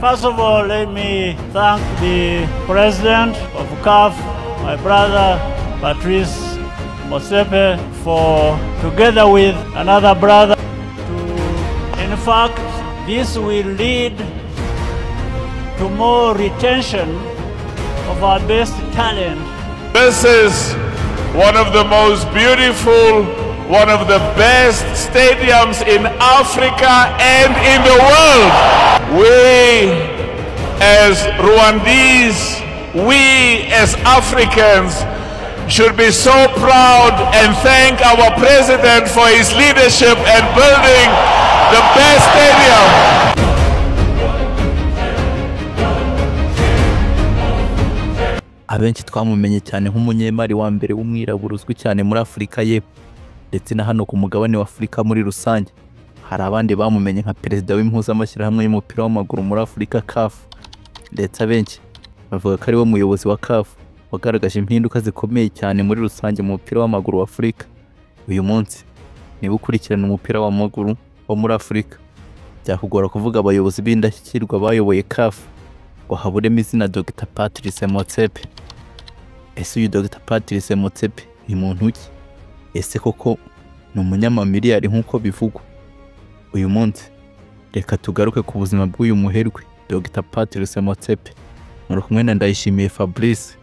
First of all, let me thank the president of CAF, my brother Patrice Motsepe, for, together with another brother, in fact, this will lead to more retention of our best talent. This is one of the most beautiful, one of the best stadiums in Africa and in the world. We as Rwandese, we as Africans should be so proud and thank our president for his leadership and building the best stadium. Abenshi twamumenye cyane nk'umunyemari wa mbere w'umwirabura uzwi cyane muri Afurika y'Epfo ndetse na hano ku mugabane wa Afurika muri rusange. Hari abandi bamumenye nka perezida w'impuzamashyirahamwe y'umupira w'amaguru muri Afurika CAF, ndetse abenshi bavuga ko ari we muyobozi wa CAF wagaragaje impinduka zikomeye cyane muri rusange mu mupira w'amaguru wa Afurika. Uyu munsi niba ukurikirana umupira w'amaguru wo muri Afurika, byakugora kuvuga abayobozi b'indashyikirwa bayoboye CAF ngo haburemo izina Dr Patrice Motsepe. Ese uyu Dr Patrice Motsepe ni muntu ki? Ese koko ni umunyamamiliyari nk'uko bivugwa? Uyu munsi reka tugaruke ku buzima bw'uyu muherwe Dr Patrice Motsepe. Muri kumwe na Ndayishimiye Fabrice.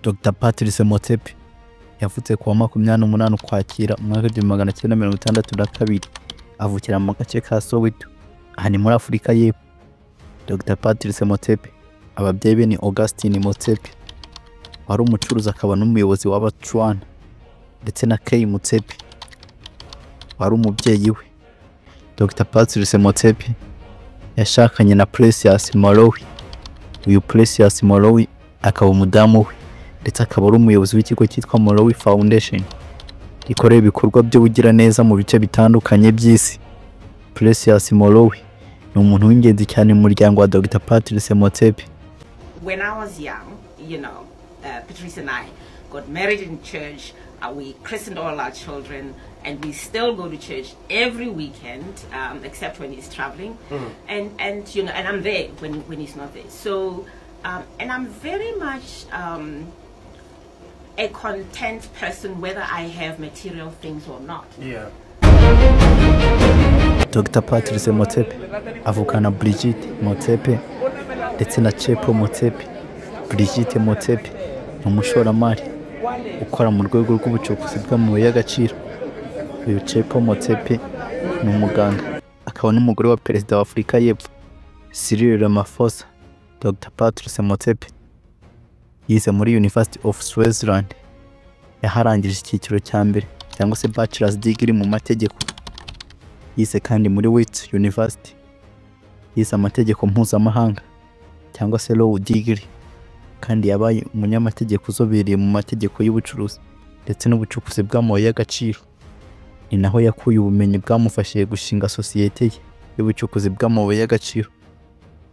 Dr Patrice Motsepe yavutse kuwa 28 Ukwakira umwaka wa 1962, avukira mu gace ka Soweto, aha ni muri Afurika y'Epfo. Dr Patrice Motsepe ababyeyi be ni Augustine Motsepe, wari umucuruzi akaba n'umuyobozi w'Abachwana, ndetse na Kay Motsepe wari umubyeyi we. Dr Patrice Motsepe yashakanye na Precious Molowi. Uyu Precious Molowi akaba umudamu we, ndetse akaba ari umuyobozi w'ikigo cyitwa Molowi Foundation gikorera ibikorwa by'ubugira neza mu bice bitandukanye by'isi. Precious Molowi ni umuntu w'ingenzi cyane mu muryango wa Dr Patrice Motsepe. When I was young, Patrice and I got married in church. We christened all our children, and we still go to church every weekend, except when he's traveling. And I'm there when he's not there. So, and I'm very much a content person, whether I have material things or not. Yeah. Dr Patrice Motsepe avukana Brigitte Motsepe ndetse na Chepo Motsepe. Brigitte Motsepe ni umushoramari ukora mu rwego rw'ubucukuzi bw'amabuye y'agaciro. Uyu Chepo Motsepe ni umuganga, akaba n'umugore wa perezida wa Afurika y'Epfo Cyril Ramaphosa. Dr Patrice Motsepe yize muri University of Switzerland, yaharangije icyiciro cya mbere cyangwa se bachelor's degree mu mategeko. Yize kandi muri Wits University, yize amategeko mpuzamahanga cyangwa se law degree, kandi yabaye umunyamategeko uzobereye mu mategeko y'ubucuruzi ndetse n'ubucukuzi bw'amabuye y'agaciro. Ni naho yakuye ubumenyi bwamufashije gushinga sosiyete ye y'ubucukuzi bw'amabuye y'agaciro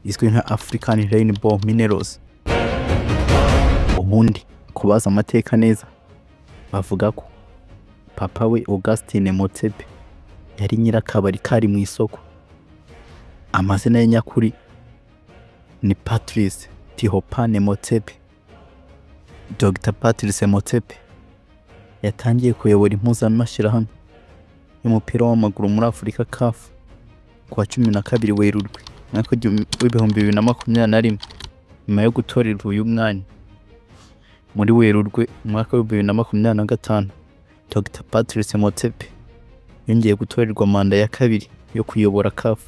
izwi nka African Rainbow Minerals. Ubundi kubaza amateka neza, bavuga ko papa we Augustine Motsepe yari nyirakabari kari mu isoko. Amazina ye nyakuri ni Patrice Tihopane Motsepe. Dr Patrice Motsepe yatangiye kuyobora impuzamashyirahamwe y'umupira w'amaguru muri Afurika CAF kuwa 12 Werurwe mwaka wa 2021, nyuma yo gutorerwa uyu mwanya. Muri Werurwe mwaka wa 2025, Dr Patrice Motsepe yongeye gutorerwa manda ya kabiri yo kuyobora CAF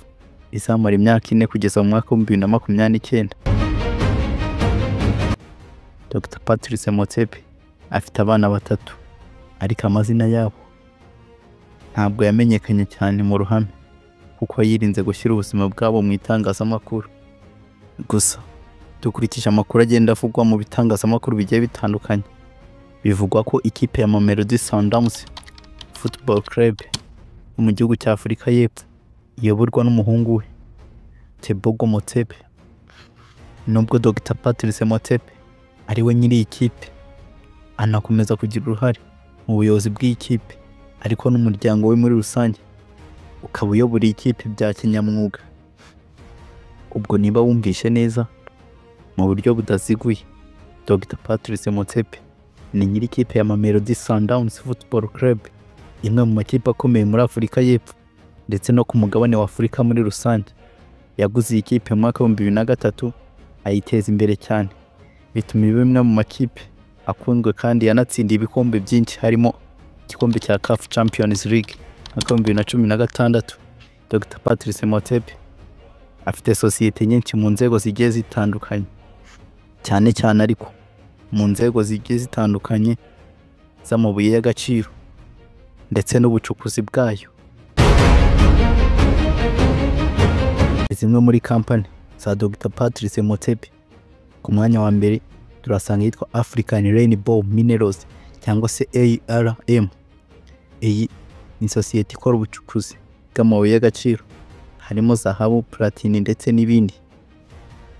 izamara imyaka 4 kugeza mu mwaka wa 2029. Dr Patrice Motsepe afite abana batatu, ariko amazina yabo ntabwo yamenyekanye cyane mu ruhame kuko yirinze gushyira ubuzima bwabo mu itangazamakuru. Gusa dukurikije amakuru agenda avugwa mu bitangazamakuru bigiye bitandukanye, bivugwa ko ikipe ya Mamelodi Sundowns Football Club mu gihugu cya Afurika y'Epfo iyoborwa n'umuhungu we Tebogo Motsepe. Nubwo Dr Patrice Motsepe ari we nyiri ikipe, anakomeza kugira uruhare mu buyobozi bw'ikipe ariko n'umuryango we muri rusange ukaba uyobora ikipe bya kinyamwuga. Ubwo niba wumvishe neza mu buryo budaziguye, Dr Patrice Motsepe ni nyiri ikipe ya Mamelodi Sundowns Football Club, imwe mu makipe akomeye muri Afurika y'Epfo ndetse no ku mugabane wa Afurika muri rusange. Yaguze iyi kipe mu mwaka wa 2003 ayiteza imbere cyane, bituma iba imwe mu makipe akunzwe kandi yanatsindiye ibikombe byinshi, harimo igikombe cya CAF Champions League mwaka wa 2016. Dr Patrice Motsepe afite sosiyete nyinshi mu nzego zigiye zitandukanye, cyane cyane ariko mu nzego zigiye zitandukanye z'amabuye y'agaciro ndetse n'ubucukuzi bwayo. Zimwe muri kampani za Dr Patrice Motsepe, ku mwanya wa mbere turasanga yitwa African Rainbow Minerals cyangwa se ARM. Iyi ni sosiyete ikora ubucukuzi bw'amabuye y'agaciro harimo zahabu, platini ndetse n'ibindi.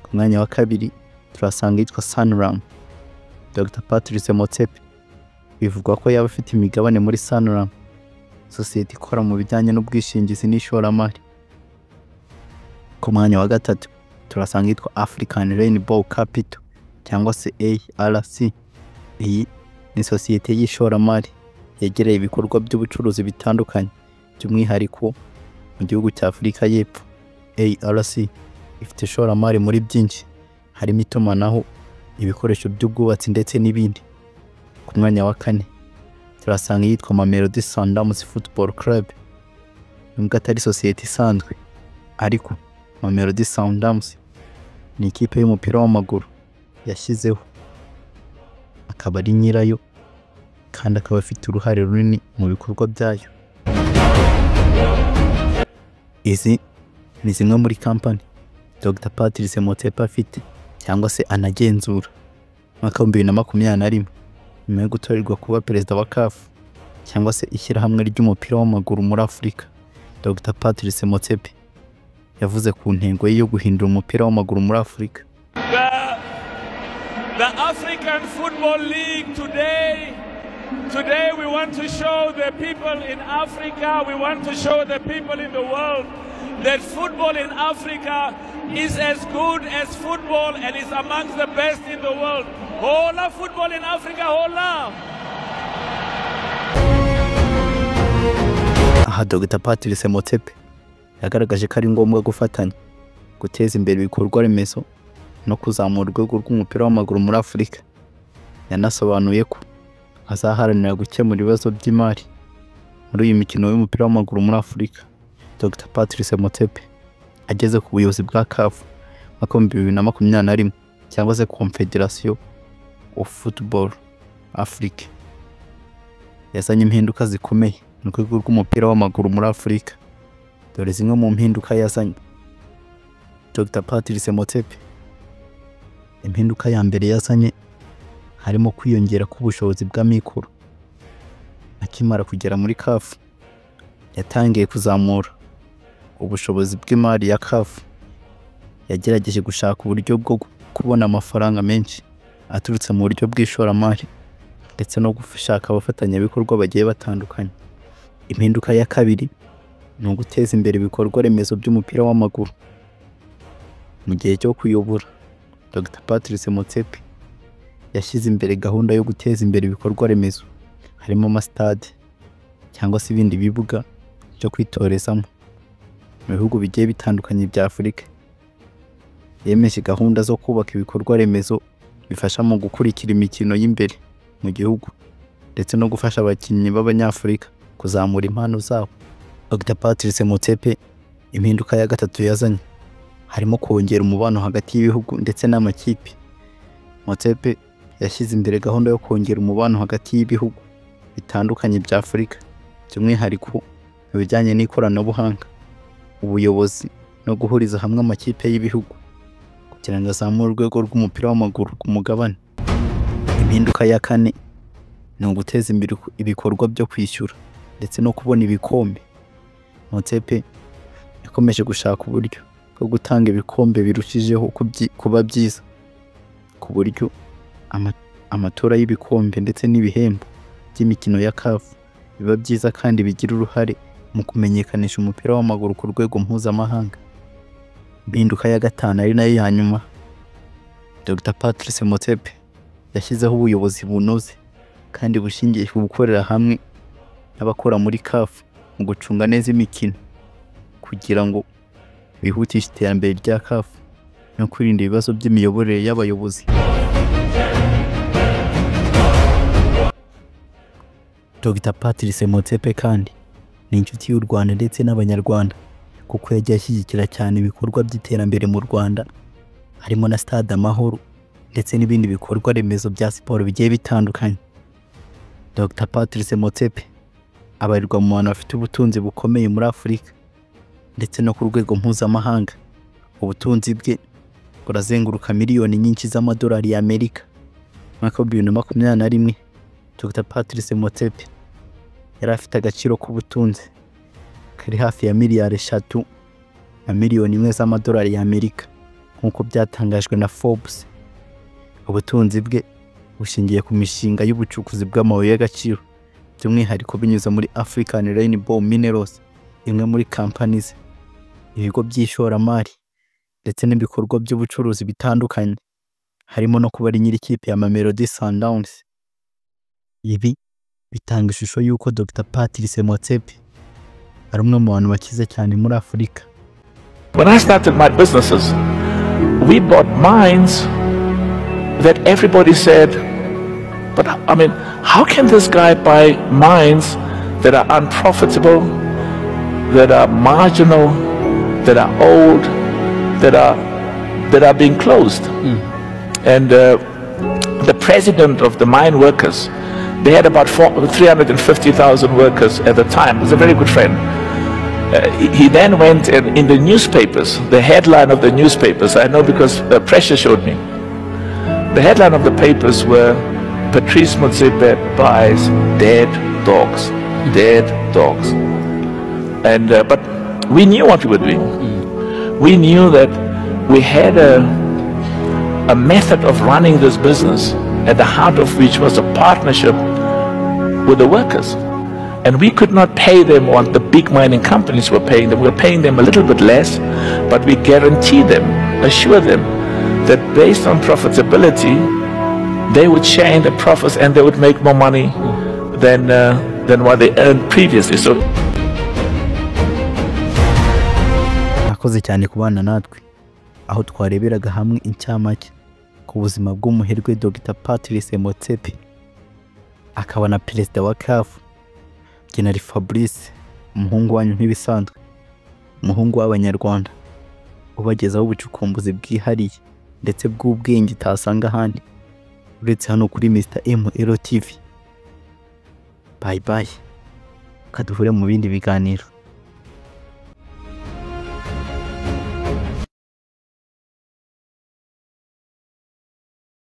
Ku mwanya wa kabiri turasanga yitwa Sanlam. Dr Patrice Motsepe bivugwa ko yaba afite imigabane muri Sanlam, sosiyete ikora mu bijyanye n'ubwishingizi n'ishoramari. Ku mwanya wa gatatu turasanga yitwa African Rainbow Capital cyangwa se ARC. Iyi ni sosiyete y'ishoramari yegereye ibikorwa by'ubucuruzi bitandukanye, by'umwihariko mu gihugu cya Afurika y'Epfo. ARC ifite ishoramari muri byinshi, harimo itumanaho, ibikoresho by'ubwubatsi ndetse n'ibindi. Ku mwanya wa kane turasanga yitwa Mamelodi Sundowns Football Club. Nubwo atari sosiyete isanzwe, ariko Mamelodi Sundowns ni ikipe y'umupira w'amaguru yashyizeho, akaba ari nyirayo kandi akaba afite uruhare runini mu bikorwa byayo. Izi ni zimwe muri kampani Dr Patrice Motsepe afite cyangwa se anagenzura. Mwaka wa 2021 nyuma yo gutorerwa kuba perezida wa CAF cyangwa se ishyirahamwe ry'umupira w'amaguru muri Afurika, Dr Patrice Motsepe yavuze ku ntego yo guhindura umupira w'amaguru muri Afurika. The African Football League today we want to show the people in Africa, we want to show the people in the world that football in Africa is as good as football and is amongst the best in the world. Hola football in Africa, hola! Aha Dr Patrice Motsepe yagaragaje ko ari ngombwa gufatanya guteza imbere ibikorwa remezo no kuzamura urwego rw'umupira w'amaguru muri Afurika. Yanasobanuye ko azaharanira gukemura ibibazo by'imari muri uyu mikino y'umupira w'amaguru muri Afurika. Dr Patrice Motsepe ageze ku buyobozi bwa CAF mwaka wa 2021 cyangwa se Confederation of Football Africa, yazanye impinduka zikomeye mu rwego rw'umupira w'amaguru muri Afurika. Dore zimwe mu mpinduka yazanye Dr Patrice Motsepe. Impinduka ya mbere yazanye harimo kwiyongera k'ubushobozi bwa mikoro. Akimara kugera muri CAF yatangiye kuzamura ubushobozi bw'imari ya CAF. Yagerageje gushaka uburyo bwo kubona amafaranga menshi aturutse mu buryo bw'ishoramari ndetse no gushaka abafatanyabikorwa bagiye batandukanye. Impinduka ya kabiri ni uguteza imbere ibikorwa remezo by'umupira w'amaguru. Mu gihe cyo kuyobora, Dr Patrice Motsepe yashyize imbere gahunda yo guteza imbere ibikorwa remezo, harimo amastade cyangwa se ibindi bibuga byo kwitorezamo mu bihugu bigiye bitandukanye bya Afurika. Yemeje gahunda zo kubaka ibikorwa remezo bifasha mu gukurikira imikino y'imbere mu gihugu ndetse no gufasha abakinnyi b'Abanyafurika kuzamura impano zabo. Dr Patrice Motsepe impinduka ya gatatu yazanye harimo kongera umubano hagati y'ibihugu ndetse n'amakipe. Motsepe yashyize imbere gahunda yo kongera umubano hagati y'ibihugu bitandukanye bya Afurika, by'umwihariko mu bijyanye n'ikoranabuhanga, ubuyobozi no guhuriza hamwe amakipe y'ibihugu kugira ngo azamure urwego rw'umupira w'amaguru ku mugabane. Impinduka ya kane ni uguteza imbere ibikorwa byo kwishyura ndetse no kubona ibikombe. Motsepe yakomeje gushaka uburyo bwo gutanga ibikombe birushijeho kuba byiza, ku buryo amatora y'ibikombe ndetse n'ibihembo by'imikino ya CAF biba byiza kandi bigira uruhare mu kumenyekanisha umupira w'amaguru ku rwego mpuzamahanga. Impinduka ya gatanu ari nayo ya nyuma, Dr Patrice Motsepe yashyizeho ubuyobozi bunoze kandi bushingiye ku gukorera hamwe n'abakora muri CAF mu gucunga neza imikino kugira ngo bihutishe iterambere rya CAF no kwirinda ibibazo by'imiyoborere y'abayobozi. Dr Patrice Motsepe kandi ni inshuti y'u Rwanda ndetse n'abanyarwanda kuko yagiye ashyigikira cyane ibikorwa by'iterambere mu Rwanda harimo na Stade Amahoro ndetse n'ibindi bikorwa remezo bya siporo bigiye bitandukanye. Dr Patrice Motsepe abarirwa mu bantu bafite ubutunzi bukomeye muri Afurika ndetse no ku rwego mpuzamahanga. Ubutunzi bwe burazenguruka miliyoni nyinshi z'amadolari y'Amerika. Mwaka wa 2021 Dr Patrice Motsepe yari afite agaciro k'ubutunzi kari hafi ya miliyari 3 na miliyoni 1 z'amadolari y'Amerika nk'uko byatangajwe na Forbes. Ubutunzi bwe bushingiye ku mishinga y'ubucukuzi bw'amabuye y'agaciro by'umwihariko binyuze muri African Rainbow Minerals, imwe muri companies, ibigo by'ishoramari ndetse n'ibikorwa by'ubucuruzi bitandukanye harimo no kuba ari nyiri ikipe ya Mamelodi Sundowns. Ibi bitanga ishusho y'uko Dr Patrice Motsepe ari umwe mu bantu bakize cyane muri Afurika. When I started my businesses, we bought mines that everybody said, but I mean, how can this guy buy mines that are unprofitable, that are marginal, that are old, that are being closed? And the president of the mine workers, they had about 350,000 workers at the time. He was a very good friend. He then went and in the newspapers, the headline of the newspapers, I know because Pressure showed me, the headline of the papers were Patrice Motsepe buys dead dogs. Dead dogs. And but we knew what we were doing. We knew that we had a method of running this business at the heart of which was a partnership with the workers. And we could not pay them what the big mining companies were paying them. We were paying them a little bit less, but we guarantee them, assure them that based on profitability, they would share in the profits and they would make more money than what they earned previously. So nakoze cyane kubana natwe aho twareberaga hamwe incamake ku buzima bw'umuherwe Dr Patrice Motsepe akaba na perezida wa CAF General Fabrice, umuhungu wanyu ntibisanzwe, umuhungu w'abanyarwanda ubagezaho ubucukumbuzi bwihariye ndetse bw'ubwenge utasanga ahandi uretse hano kuri Mr ML TV. Bye bye, kaduhure mu bindi biganiro.